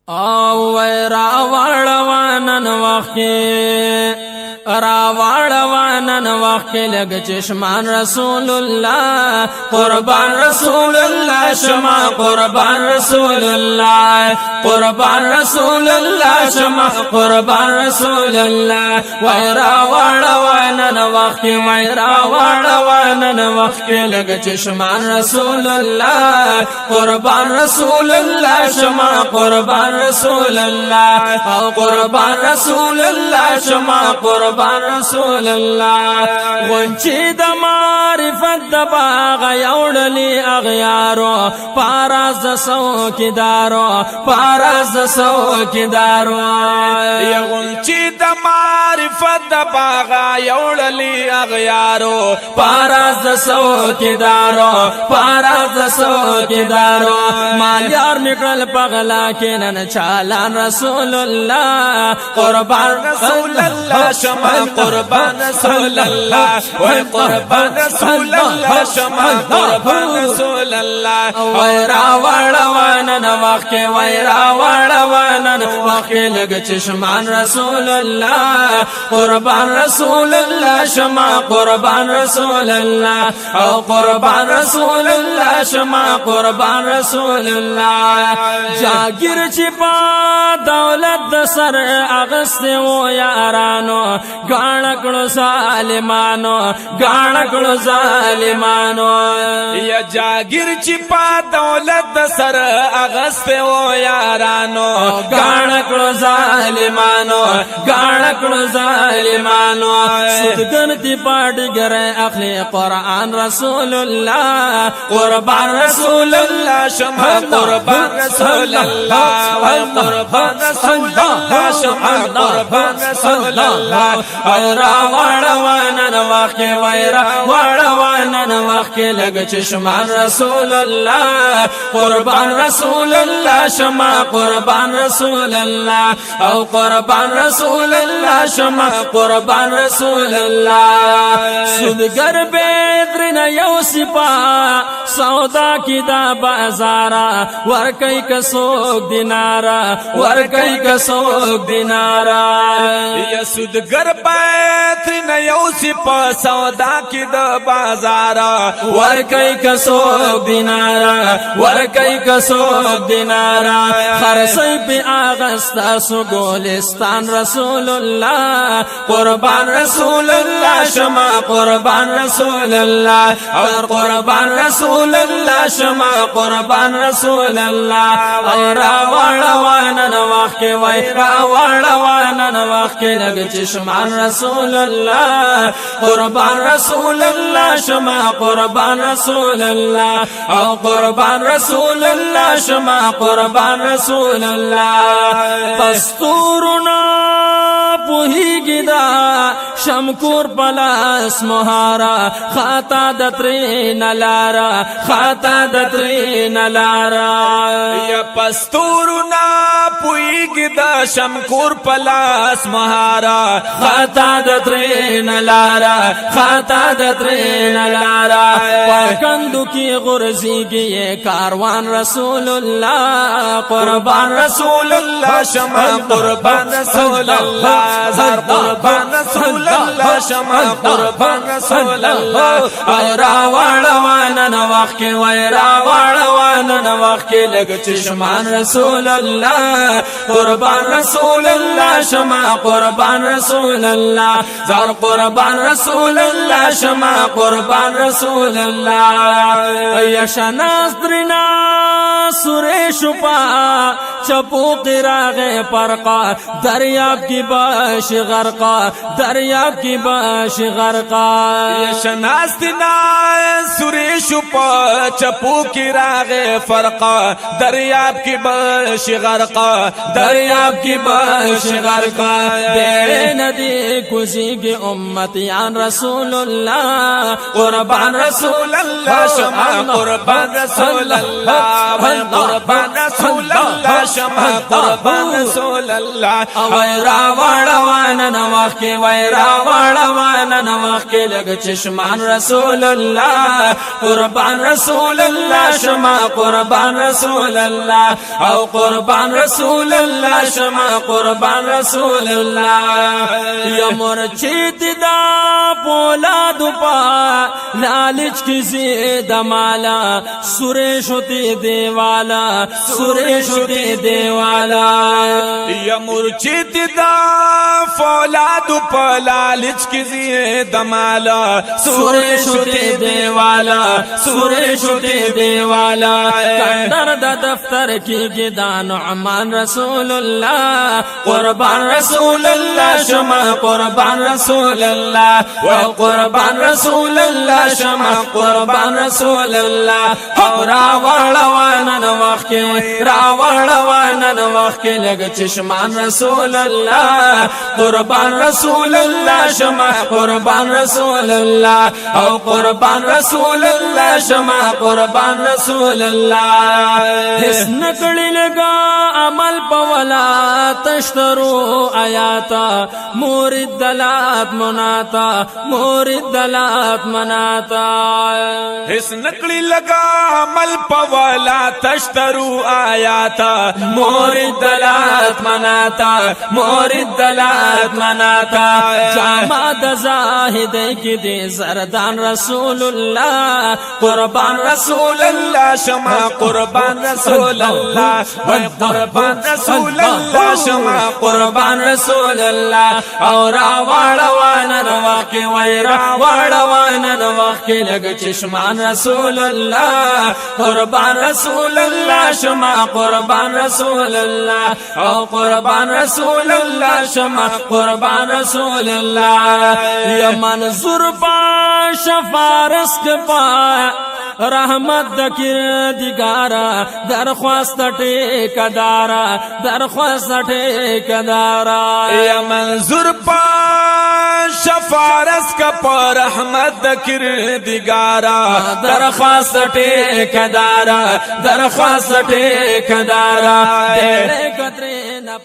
او ویرا وړوانن وخت را وړوانن وخت لګ چشمان رسول الله قربان رسول الله شما قربان رسول الله قربان رسول الله شما قربان رسول الله ویرا وړوانن وخت ویرا وړوانن وخت لګ چشمان رسول الله قربان رسول الله شما قربان رسول الله او قربان رسول الله شما قربان رسول الله غنچی د معرفت د باغ یوړلی اغیارو پاراز د سوکیدارو پاراز د سوکیدارو یا غنچی د معرفت د باغ یوړلی اغیارو پاراز د سوکیدارو پاراز د سوکیدارو مالیار نکل پغلا کینن چالان رسول الله قربان رسول الله شما قربان رسول الله وای قربان رسول الله شما قربان رسول الله ویرا وړوانن وخت ویرا وړوانن وخت لګ چشمان رسول الله قربان رسول الله شما قربان رسول الله او قربان رسول الله شما قربان رسول الله جاگیر چی پا دولت د سر اغست و یارانو گانکلو ظالمانو گانکلو ظالمانو یا جاگیر چی پا دولت د سر اغست و یارانو گانکلو ظالمانو گانکلو ظالمانو سدگن تی پاڑی گرے اخلی قرآن رسول اللہ قربان رسول اللہ شما قربان رسول الله قربان رسول الله شما قربان رسول الله ویرا وړوانن وخت ویرا وړوانن وخت لګ چشمان رسول الله قربان رسول الله شما قربان رسول الله او قربان رسول الله شما قربان رسول الله سودگر بدرن یو سپا سودا کی دا بازارا ورکی کسوک دینارا ورکی کسوک دینارا یا سودگر بیترن یو سپا سودا کی دا بازارا ورکی کسوک دینارا ورکی کسوک دینارا خرسی پی آغستا سو گولستان رسول اللہ قربان رسول اللہ شما قربان رسول اللہ اور قربان رسول اللہ شما قربان رسول اللہ ویرا وړوانن وخت ویرا وړوانن وخت لګ چشمان رسول اللہ قربان رسول اللہ شما قربان رسول اللہ او قربان رسول اللہ شما قربان رسول اللہ پستورنا پوهیږي دا شمکور پلاس مهارا خاطا د ترین لارا خاطا د ترین لارا یا پستورنا پوهیږي دا شمکور پلاس مهارا خاطا د ترین لارا خاطا د ترین لارا پکندو کی غرزیږي کاروان رسول الله قربان رسول الله شما قربان رسول الله زر قربان رسول الله شما قربان رسول الله ویرا وړوانن وخت ویرا وړوانن وخت لګ چشمان رسول الله قربان رسول الله شما قربان رسول الله زر قربان رسول الله شما قربان رسول الله یشناس درنا سورې شپا چپو قراغ پرقا دریاب کی باش غرقا دریاب کی باش غرقا شناستنا سوری شپا چپو کی راغ فرقا دریاب کی باش غرقا دریاب کی باش غرقا بیڑے ندی کسی کی امتیان رسول اللہ قربان رسول اللہ شما قربان رسول اللہ قربان رسول اللہ شما قربان رسول الله ویرا وړوان نوخ کې ویرا وړوان نوخ کې لګ چشمان رسول الله قربان رسول الله شما قربان رسول الله او قربان رسول الله شما قربان رسول الله یا مرچیت دا پولاد پا لالچ کی زید مالا سریش ہوتی دیوالا سریش ہوتی دیوالا یا مرچیت دا فولاد پا لالچ کی زید مالا سریش ہوتی دیوالا سریش ہوتی دیوالا کندر دا دفتر کی گدا نعمان رسول اللہ قربان رسول اللہ شما قربان رسول اللہ قربان رسول اللہ شما قربان رسول اللہ راوڑوان نوخ کے راوڑوان نوخ کے لگ چشمان رسول اللہ قربان رسول اللہ شما قربان رسول اللہ او قربان رسول اللہ شما قربان رسول اللہ اس نکڑی لگا عمل پولا تشترو آیاتا مورد دلات مناتا مورد دلات مناتا اس نکڑی لگا عمل پوالا تشترو آیاتا مورد دلات مناتا مورد دلات مناتا جامع دزاہد کی دے زردان رسول اللہ قربان رسول اللہ شما قربان رسول اللہ قربان رسول اللہ شما قربان رسول اللہ اور راوڑوان نوخ کے ویرا وڑوان نوخ کے لگ چشمان رسول اللہ قربان رسول اللہ شما قربان رسول اللہ او قربان رسول اللہ شما قربان رسول اللہ یا منظور پا شفارس کے پا رحمت دکر دیگارا درخواست ٹیکدارا درخواست ٹیکدارا یا منظور پا شفارس کا پا رحمت دکر دیگارا درخواست ٹیکدارا درخواست ٹیکدارا دیڑے قطرے نہ